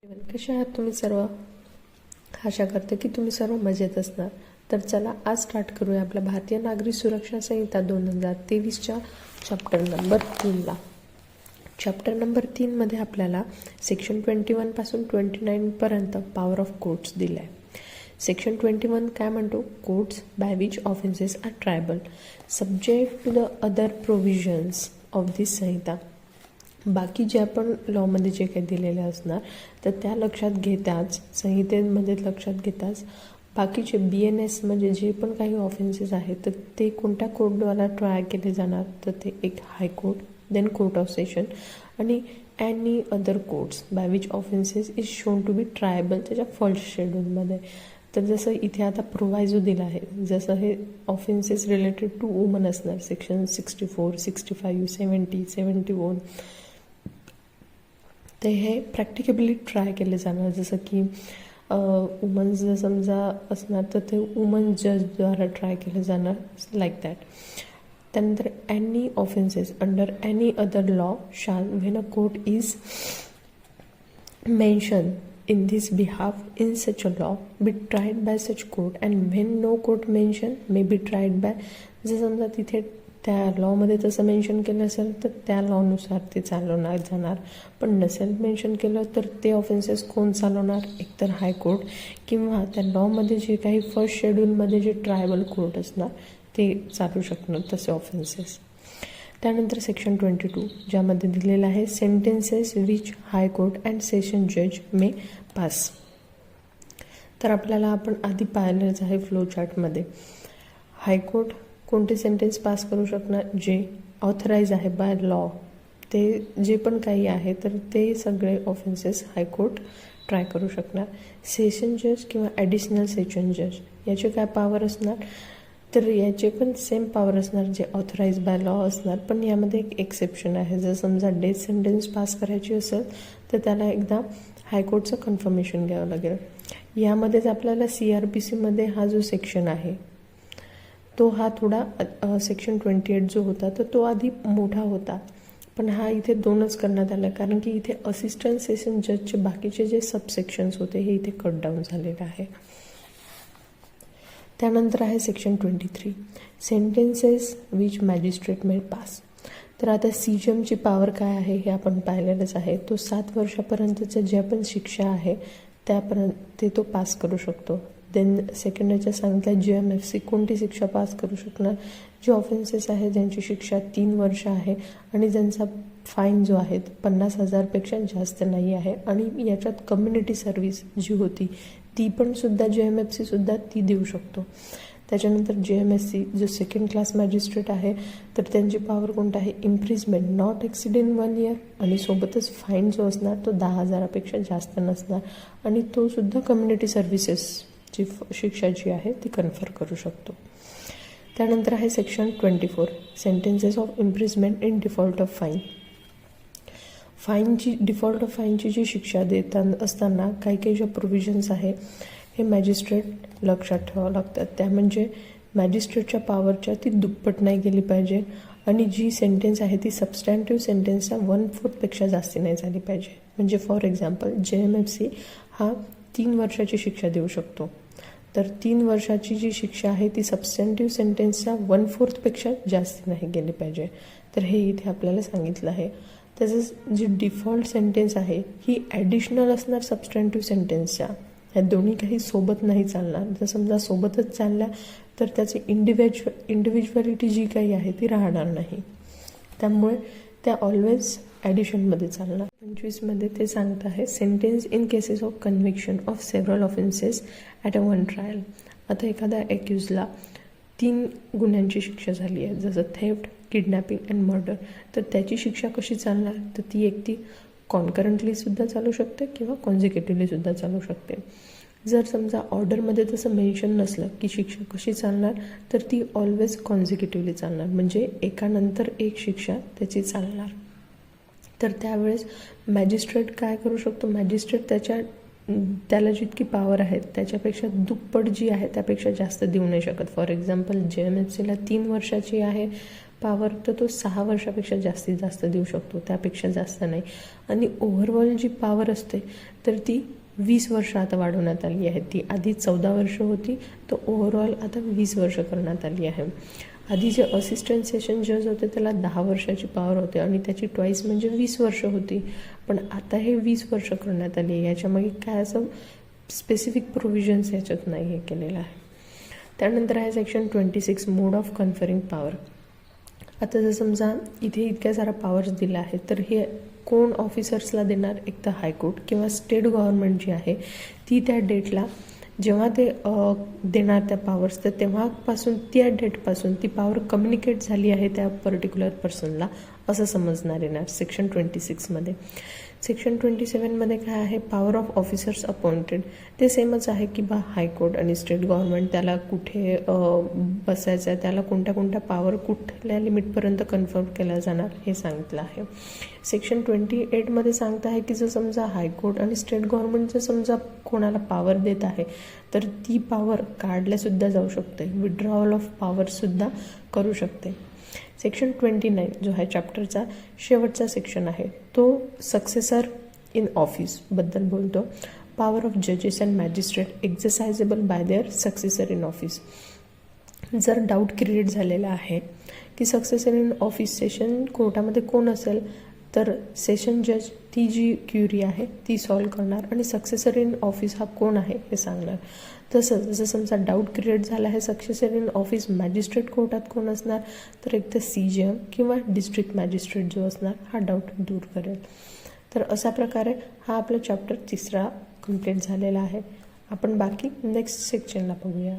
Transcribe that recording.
कसे आहात तुम्ही सर्व? आशा करते की तुम्ही सर्व मजेत असणार. तर चला आज स्टार्ट करूया आपल्या भारतीय नागरिक सुरक्षा संहिता 2023च्या चॅप्टर नंबर 3ला. चॅप्टर नंबर 3मध्ये आपल्याला सेक्शन 21 पासून 29 पर्यंत पॉवर ऑफ कोर्ट्स दिले आहे. सेक्शन 21 काय म्हणतो? Courts by which offences are triable subject to the other provisions of this Sanhita. बाकी जे आपण लॉमध्ये जे काही दिलेले असणार तर त्या लक्षात घेताच, संहितेमध्ये लक्षात घेताच बाकीचे BNS म्हणजे जे पण काही ऑफेन्सेस आहेत तर ते कोणत्या कोर्टद्वारा ट्राय केले जाणार, तर ते एक high court, then court of session आणि any other courts by which offences is shown to be triable त्याच्या फर्स्ट शेड्यूलमध्ये. तर जसं इथे आता प्रोव्हायजो दिला आहे, जसं हे ऑफेन्सेस रिलेटेड टू वुमन असणार सेक्शन 64, 65, 70, 71. ते हे प्रॅक्टिकली ट्राय केले जाणार. जसं की वुमन जर समजा असणार तर ते वुमन जजद्वारा ट्राय केले जाणार, लाईक दॅट. त्यानंतर any offences under any other law shall when a court is mention in this behalf in such a law be tried by such court and when no court mention may be tried by. जर समजा तिथे त्या लॉमध्ये तसं mention केलं असेल तर त्या लॉनुसार ते चालवणार जाणार, पण नसेल मेन्शन केलं तर ते ऑफेन्सेस कोण चालवणार? एकतर हायकोर्ट किंवा त्या लॉमध्ये जे काही फर्स्ट शेड्यूलमध्ये जे ट्रायबल कोर्ट असणार ते चालू शकणार तसे ऑफेन्सेस. त्यानंतर सेक्शन 22 ज्यामध्ये दिलेलं आहे sentences which high court and session जज मे पास. तर आपल्याला आपण आधी पाहिलंच आहे फ्लो चार्टमध्ये, हायकोर्ट कोणते सेंटेन्स पास करू शकणार? जे ऑथराईज आहे बाय लॉ, ते जे पण काही आहे तर ते सगळे ऑफेन्सेस हायकोर्ट ट्राय करू शकणार. सेशन जज किंवा ॲडिशनल सेशन जज याचे काय पॉवर असणार? तर याचे पण सेम पॉवर असणार जे ऑथराईज बाय लॉ असणार, पण यामध्ये एक एक्सेप्शन आहे. जर समजा डेथ सेंटेन्स पास करायची असेल तर एकदा हायकोर्टचं कन्फर्मेशन घ्यावं लागेल. यामध्येच आपल्याला CRPCमध्ये हा जो सेक्शन आहे तो हा थोडा सेक्शन 28 जो होता तर तो आधी मोठा होता, पण हा इथे 2च करण्यात आला कारण की इथे असिस्टंट सेशन जजचे बाकीचे जे सबसेक्शन्स होते हे इथे कट डाऊन झालेले आहे. त्यानंतर आहे section 23 sentences which magistrate may pass. तर आता CJMची पॉवर काय आहे हे आपण पाहिलेलंच आहे. तो 7 वर्षापर्यंतच्या ज्या पण शिक्षा आहे त्यापर्यंत ते तो पास करू शकतो. देन सेकंड याच्या सांगितलं JMFC कोणती शिक्षा पास करू शकणार? जे ऑफेन्सेस आहे ज्यांची शिक्षा 3 वर्ष आहे आणि ज्यांचा फाईन जो आहे 50,000पेक्षा जास्त नाही आहे आणि याच्यात कम्युनिटी सर्व्हिस जी होती ती पण सुद्धा JMFC सुद्धा ती देऊ शकतो. त्याच्यानंतर JMSC जो सेकंड क्लास मॅजिस्ट्रेट आहे तर त्यांची पॉवर कोणता आहे? इम्प्रिजमेंट नॉट एक्सिडिंग 1 year आणि सोबतच फाईन जो असणार तो 10,000पेक्षा जास्त नसणार आणि तो सुद्धा कम्युनिटी सर्व्हिसेसची शिक्षा जी आहे ती कन्फर करू शकतो. त्यानंतर आहे section 24 sentences of imprisonment in default of fine. Default of फाईनची जी शिक्षा असताना काही ज्या प्रोव्हिजन्स आहे हे मॅजिस्ट्रेट लक्षात ठेवावं लागतात. त्या म्हणजे मॅजिस्ट्रेटच्या पॉवरच्या ती दुप्पट नाही गेली पाहिजे आणि जी सेंटेन्स आहे ती सबस्टँटिव्ह सेंटेन्सच्या 1/4पेक्षा जास्ती नाही झाली पाहिजे. म्हणजे फॉर एक्झाम्पल JMFC हा 3 वर्षाची शिक्षा देऊ शकतो, तर 3 वर्षाची जी शिक्षा आहे ती सबस्टँटिव्ह सेंटेन्सच्या 1/4पेक्षा जास्ती नाही गेली पाहिजे. तर हे इथे आपल्याला सांगितलं आहे. तसंच जी डिफॉल्ट सेंटेन्स आहे ही ॲडिशनल असणार सबस्टँटिव्ह सेंटेन्सच्या. ह्या दोन्ही काही सोबत नाही चालणार. जर समजा सोबतच चालल्या तर त्याची इंडिव्हिज्युअलिटी जी काही आहे ती राहणार नाही, त्यामुळे त्या ऑलवेज ॲडिशनमध्ये चालणार. 25मध्ये ते सांगत आहे sentence in cases of conviction of several offences at a one trial. आता एखाद्या ॲक्युजला 3 गुन्ह्यांची शिक्षा झाली आहे, जसं थेफ्ट, किडनॅपिंग अँड मर्डर. तर त्याची शिक्षा कशी चालणार? तर ती कॉन्करंटली सुद्धा चालू शकते किंवा कॉन्झिक्युटिव्हली सुद्धा चालू शकते. जर समजा ऑर्डरमध्ये तसं मेन्शन नसलं की शिक्षा कशी चालणार तर ती ऑलवेज कॉन्झिक्युटिव्हली चालणार, म्हणजे एकानंतर एक शिक्षा त्याची चालणार. तर त्यावेळेस मॅजिस्ट्रेट काय करू शकतो? मॅजिस्ट्रेट त्याला जितकी पॉवर आहे त्याच्यापेक्षा दुप्पट जी आहे त्यापेक्षा जास्त देऊ नाही शकत. फॉर एक्झाम्पल JMFCला 3 वर्षाची आहे पॉवर तर तो 6 वर्षापेक्षा जास्तीत जास्त देऊ शकतो, त्यापेक्षा जास्त नाही. आणि ओव्हरऑल जी पॉवर असते तर ती 20 वर्ष आता वाढवण्यात आली आहे. ती आधी 14 वर्ष होती, तर ओव्हरऑल आता 20 वर्ष करण्यात आली आहे. आधी जे असिस्टंट सेशन जज होते त्याला 10 वर्षाची पॉवर होते आणि त्याची ट्वाईस म्हणजे 20 वर्ष होती, पण आता हे 20 वर्ष करण्यात आली. याच्यामागे काय असं स्पेसिफिक प्रोव्हिजन्स याच्यात नाही हे केलेलं आहे. त्यानंतर आहे section 26 mode of conferring power. आता जर समजा इथे इतक्या सारा पॉवर्स दिला आहे, तर हे कोण ऑफिसर्सला देणार? एक तर हायकोर्ट किंवा स्टेट गव्हर्नमेंट जी आहे ती त्या डेटला जेव्हा ते देणार त्या पॉवर्स, तर तेव्हापासून त्या डेटपासून ती पॉवर कम्युनिकेट झाली आहे त्या पर्टिक्युलर पर्सनला असं समजणार येणार सेक्शन 26मध्ये. सेक्शन 27मध्ये काय आहे? Power of officers appointed. ते सेमच आहे की बा हायकोर्ट आणि स्टेट गव्हर्नमेंट त्याला कुठे बसायचं आहे, त्याला कोणत्या कोणत्या पॉवर कुठल्या लिमिटपर्यंत कन्फर्म केल्या जाणार हे सांगितलं आहे. सेक्शन 28मध्ये सांगत आहे की जर समजा हायकोर्ट आणि स्टेट गव्हर्नमेंट जर समजा कोणाला पॉवर देत आहे तर ती पॉवर काढल्यासुद्धा जाऊ शकते, विड्रॉवल ऑफ पॉवरसुद्धा करू शकते. सेक्शन 29 जो आहे चॅप्टरचा शेवटचा सेक्शन आहे तो सक्सेसर इन ऑफिसबद्दल बोलतो. पॉवर ऑफ जजेस and magistrate exercisable by their successor in office. जर डाऊट क्रिएट झालेला आहे की सक्सेसर इन ऑफिस सेशन कोर्टामध्ये कोण असेल, तर सेशन जज ती जी क्युरी आहे ती सॉल्व करणार आणि सक्सेसर इन ऑफिस हा कोण आहे हे सांगणार. तसंच जसं समजा डाऊट क्रिएट झाला आहे सक्सेसर इन ऑफिस मॅजिस्ट्रेट कोर्टात कोण असणार, तर एक तर CJM किंवा डिस्ट्रिक्ट मॅजिस्ट्रेट जो असणार हा डाऊट दूर करेल. तर अशा प्रकारे हा आपला चॅप्टर 3 कंप्लीट झालेला आहे. आपण बाकी नेक्स्ट सेक्शनला बघूया.